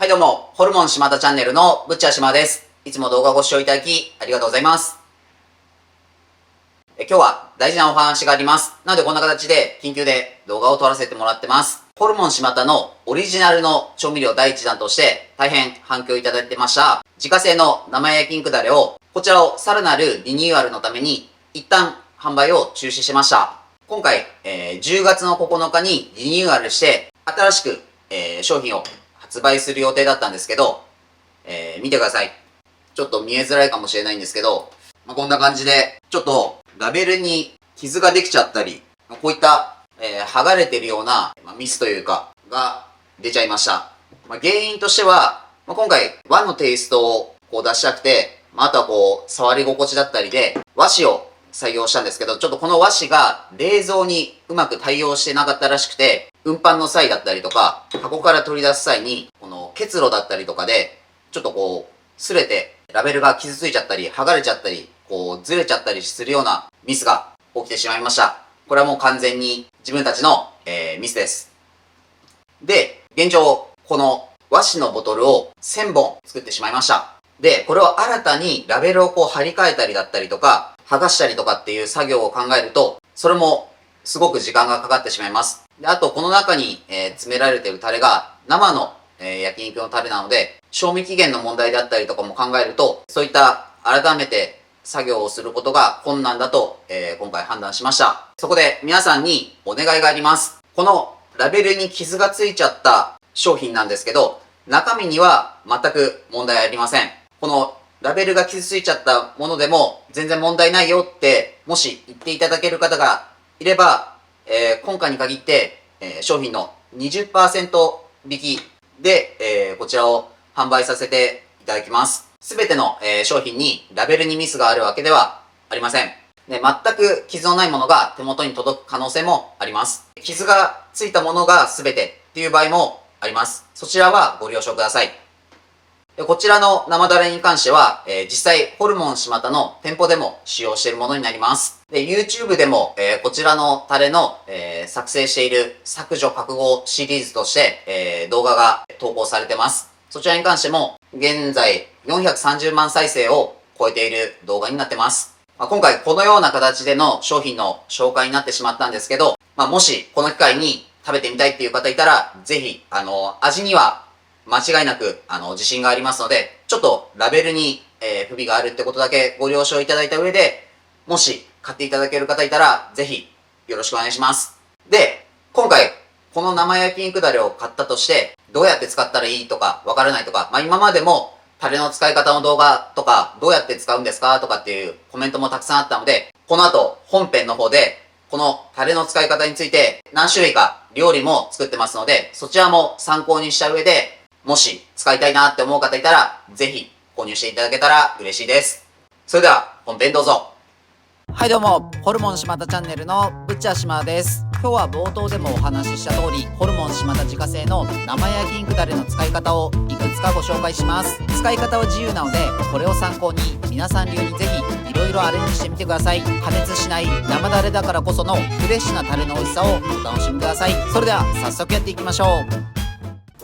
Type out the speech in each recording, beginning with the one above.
はいどうも、ホルモン島田チャンネルのぶっちゃ島です。いつも動画ご視聴いただきありがとうございます。今日は大事なお話があります。なのでこんな形で緊急で動画を撮らせてもらってます。ホルモン島田のオリジナルの調味料第一弾として大変反響いただいてました自家製の生焼肉だれをこちらをさらなるリニューアルのために一旦販売を中止しました。今回、10月の9日にリニューアルして新しく、商品を発売する予定だったんですけど、見てください。ちょっと見えづらいかもしれないんですけど、こんな感じで、ちょっとラベルに傷ができちゃったり、こういった、剥がれてるような、ミスというか、が出ちゃいました。原因としては、今回和のテイストをこう出したくて、あとはこう、触り心地だったりで、和紙を採用したんですけど、ちょっとこの和紙が冷蔵にうまく対応してなかったらしくて、運搬の際だったりとか、箱から取り出す際に、この結露だったりとかで、ちょっとこう、擦れて、ラベルが傷ついちゃったり、剥がれちゃったり、こう、ずれちゃったりするようなミスが起きてしまいました。これはもう完全に自分たちの、ミスです。で、現状、この和紙のボトルを1000本作ってしまいました。で、これを新たにラベルをこう貼り替えたりだったりとか、剥がしたりとかっていう作業を考えると、それもすごく時間がかかってしまいます。で、あとこの中に、詰められているタレが生の、焼肉のタレなので、賞味期限の問題であったりとかも考えると、そういった改めて作業をすることが困難だと、今回判断しました。そこで皆さんにお願いがあります。このラベルに傷がついちゃった商品なんですけど、中身には全く問題ありません。このラベルが傷ついちゃったものでも全然問題ないよってもし言っていただける方がいれば、今回に限って、商品の 20% 引きで、こちらを販売させていただきます。すべての、商品にラベルにミスがあるわけではありません。で、全く傷のないものが手元に届く可能性もあります。傷がついたものがすべてっていう場合もあります。そちらはご了承ください。でこちらの生ダレに関しては、実際ホルモン島田の店舗でも使用しているものになります。で、YouTube でも、こちらのタレの、作成している削除覚悟シリーズとして、動画が投稿されてます。そちらに関しても現在430万再生を超えている動画になってます。今回このような形での商品の紹介になってしまったんですけど、もしこの機会に食べてみたいっていう方いたら、ぜひ、味には間違いなく、自信がありますので、ちょっとラベルに、不備があるってことだけご了承いただいた上で、もし買っていただける方いたら、ぜひよろしくお願いします。で、今回、この生焼肉だれを買ったとして、どうやって使ったらいいとか、わからないとか、今までも、タレの使い方の動画とか、どうやって使うんですかとかっていうコメントもたくさんあったので、この後、本編の方で、このタレの使い方について、何種類か料理も作ってますので、そちらも参考にした上で、もし使いたいなって思う方いたら、ぜひ購入していただけたら嬉しいです。それでは本編どうぞ。はいどうも、ホルモン島田チャンネルのぶっちゃ島です。今日は冒頭でもお話しした通り、ホルモン島田自家製の生焼肉だれの使い方をいくつかご紹介します。使い方は自由なので、これを参考に皆さん流にぜひいろいろアレンジしてみてください。加熱しない生だれだからこそのフレッシュなタレの美味しさをお楽しみください。それでは早速やっていきましょう。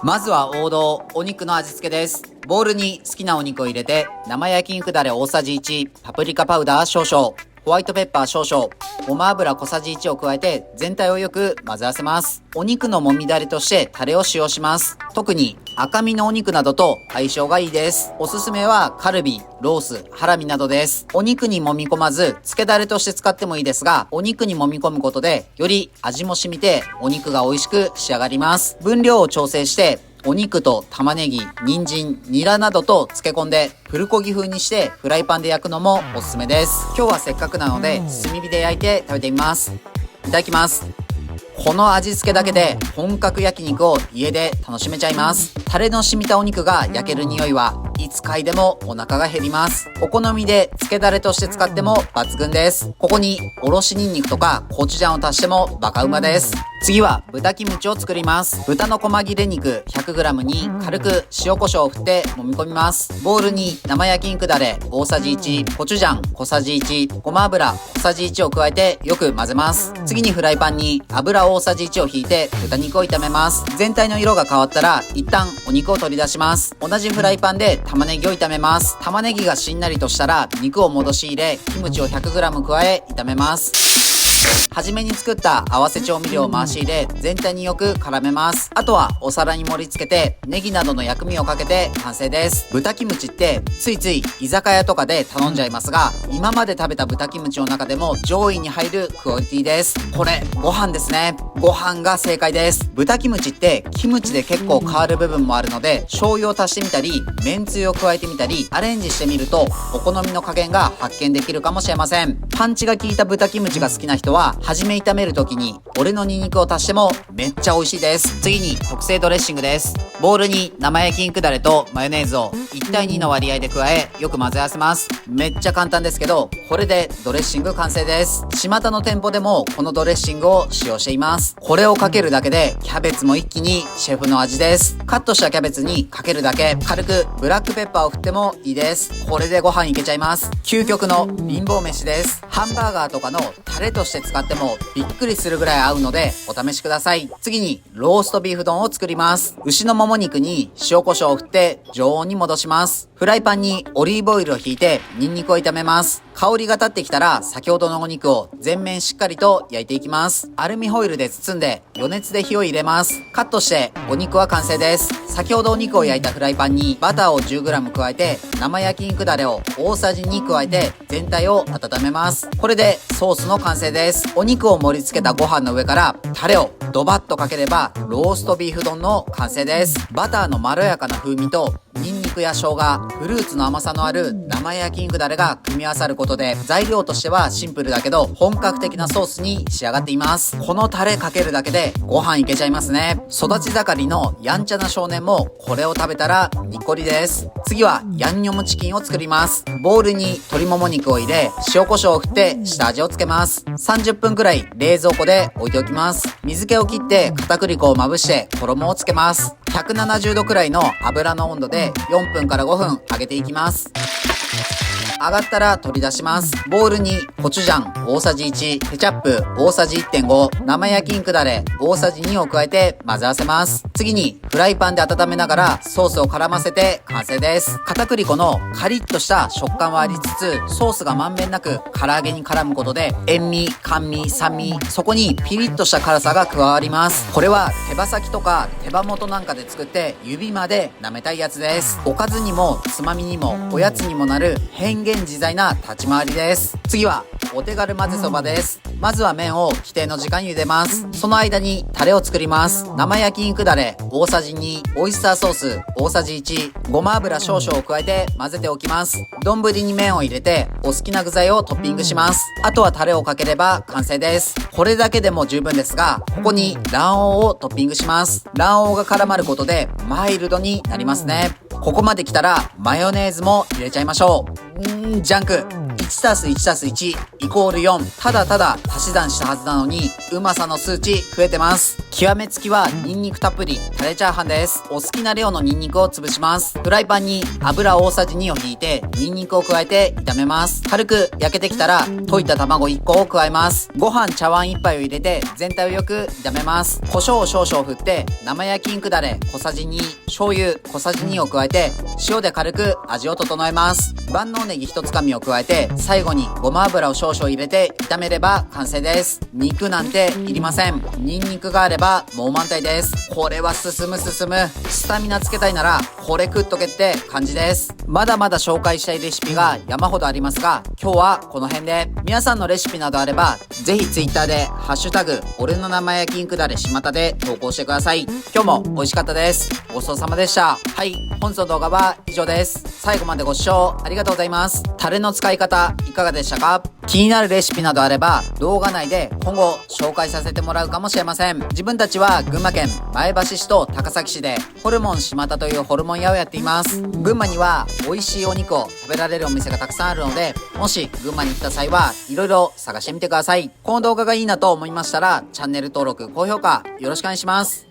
まずは王道、お肉の味付けです。ボウルに好きなお肉を入れて、生焼肉だれ大さじ1、パプリカパウダー少々、ホワイトペッパー少々、ごま油小さじ1を加えて全体をよく混ぜ合わせます。お肉のもみだれとしてタレを使用します。特に赤身のお肉などと相性がいいです。おすすめはカルビ、ロース、ハラミなどです。お肉に揉み込まず、漬けだれとして使ってもいいですが、お肉に揉み込むことでより味も染みてお肉が美味しく仕上がります。分量を調整してお肉と玉ねぎ、人参、ニラなどと漬け込んでプルコギ風にしてフライパンで焼くのもおすすめです。今日はせっかくなので炭火で焼いて食べてみます。いただきます。この味付けだけで本格焼肉を家で楽しめちゃいます。タレの染みたお肉が焼ける匂いはいつ嗅いでもお腹が減ります。お好みで漬けだれとして使っても抜群です。ここにおろしニンニクとかコチュジャンを足してもバカうまです。次は豚キムチを作ります。豚の細切れ肉 100g に軽く塩コショウを振って揉み込みます。ボウルに生焼き肉だれ大さじ1、コチュジャン小さじ1、ごま油小さじ1を加えてよく混ぜます。次にフライパンに油大さじ1を引いて豚肉を炒めます。全体の色が変わったら一旦お肉を取り出します。同じフライパンで玉ねぎを炒めます。玉ねぎがしんなりとしたら肉を戻し入れ、キムチを 100g 加え炒めます。はじめに作った合わせ調味料を回し入れ、全体によく絡めます。あとはお皿に盛り付けてネギなどの薬味をかけて完成です。豚キムチってついつい居酒屋とかで頼んじゃいますが、今まで食べた豚キムチの中でも上位に入るクオリティです。これご飯ですね。ご飯が正解です。豚キムチってキムチで結構変わる部分もあるので、醤油を足してみたりめんつゆを加えてみたりアレンジしてみるとお好みの加減が発見できるかもしれません。パンチが効いた豚キムチが好きな人は初め炒める時に俺のニンニクを足してもめっちゃ美味しいです。次に特製ドレッシングです。ボウルに生焼き肉だれとマヨネーズを1対2の割合で加えよく混ぜ合わせます。めっちゃ簡単ですけど、これでドレッシング完成です。巷の店舗でもこのドレッシングを使用しています。これをかけるだけでキャベツも一気にシェフの味です。カットしたキャベツにかけるだけ、軽くブラックペッパーを振ってもいいです。これでご飯いけちゃいます。究極の貧乏飯です。ハンバーガーとかのタレとして使ってもびっくりするぐらい合うのでお試しください。次にローストビーフ丼を作ります。牛のもも肉に塩コショウを振って常温に戻します。フライパンにオリーブオイルを引いてニンニクを炒めます。香りが立ってきたら先ほどのお肉を全面しっかりと焼いていきます。アルミホイルで包んで余熱で火を入れます。カットしてお肉は完成です。先ほどお肉を焼いたフライパンにバターを 10g 加えて生焼き肉だれを大さじ2加えて全体を温めます。これでソースの完成です。お肉を盛り付けたご飯の上からタレをドバッとかければローストビーフ丼の完成です。バターのまろやかな風味とニンニクや生姜、フルーツの甘さのある生焼き肉だれが組み合わさることで材料としてはシンプルだけど本格的なソースに仕上がっています。このタレかけるだけでご飯いけちゃいますね。育ち盛りのやんちゃな少年もこれを食べたらにっこりです。次はヤンニョムチキンを作ります。ボウルに鶏もも肉を入れ塩コショウを振って下味をつけます。30分くらい冷蔵庫で置いておきます。水気を切って片栗粉をまぶして衣をつけます。170度くらいの油の温度で4分から5分揚げていきます。揚がったら取り出します。ボウルにコチュジャン大さじ1、ケチャップ大さじ 1.5、生焼き肉だれ大さじ2を加えて混ぜ合わせます。次にフライパンで温めながらソースを絡ませて完成です。片栗粉のカリッとした食感はありつつ、ソースがまんべんなく唐揚げに絡むことで塩味、甘味、酸味、そこにピリッとした辛さが加わります。これは手羽先とか手羽元なんかで作って指まで舐めたいやつです。おかずにもつまみにもおやつにもなる変幻自在な立ち回りです。次はお手軽混ぜそばです。まずは麺を規定の時間茹でます。その間にタレを作ります。生焼き肉だれ大さじ2、オイスターソース大さじ1、ごま油少々を加えて混ぜておきます。丼に麺を入れてお好きな具材をトッピングします。あとはタレをかければ完成です。これだけでも十分ですが、ここに卵黄をトッピングします。卵黄が絡まることでマイルドになりますね。ここまで来たらマヨネーズも入れちゃいましょう。ジャンク。1+1+1 イコール4。ただただ足し算したはずなのにうまさの数値増えてます。極めつきはニンニクたっぷりタレチャーハンです。お好きな量のニンニクを潰します。フライパンに油大さじ2を引いてニンニクを加えて炒めます。軽く焼けてきたら溶いた卵1個を加えます。ご飯茶碗1杯を入れて全体をよく炒めます。胡椒を少々振って生焼き肉だれ小さじ2、醤油小さじ2を加えて塩で軽く味を整えます。万能ネギ1つかみを加えて最後にごま油を少々入れて炒めれば完成です。肉なんていりません。ニンニクがあればもう満タイです。これは進む。スタミナつけたいならこれ食っとけって感じです。まだまだ紹介したいレシピが山ほどありますが、今日はこの辺で。皆さんのレシピなどあればぜひ Twitter でハッシュタグ俺の生焼き肉だれ島田で投稿してください。今日も美味しかったです。ごちそうさまでした。はい、本日の動画は以上です。最後までご視聴ありがとうございます。タレの使い方いかがでしたか？気になるレシピなどあれば動画内で今後紹介させてもらうかもしれません。自分たちは群馬県前橋市と高崎市でホルモン島田というホルモン屋をやっています。群馬には美味しいお肉を食べられるお店がたくさんあるので、もし群馬に来た際はいろいろ探してみてください。この動画がいいなと思いましたらチャンネル登録、高評価よろしくお願いします。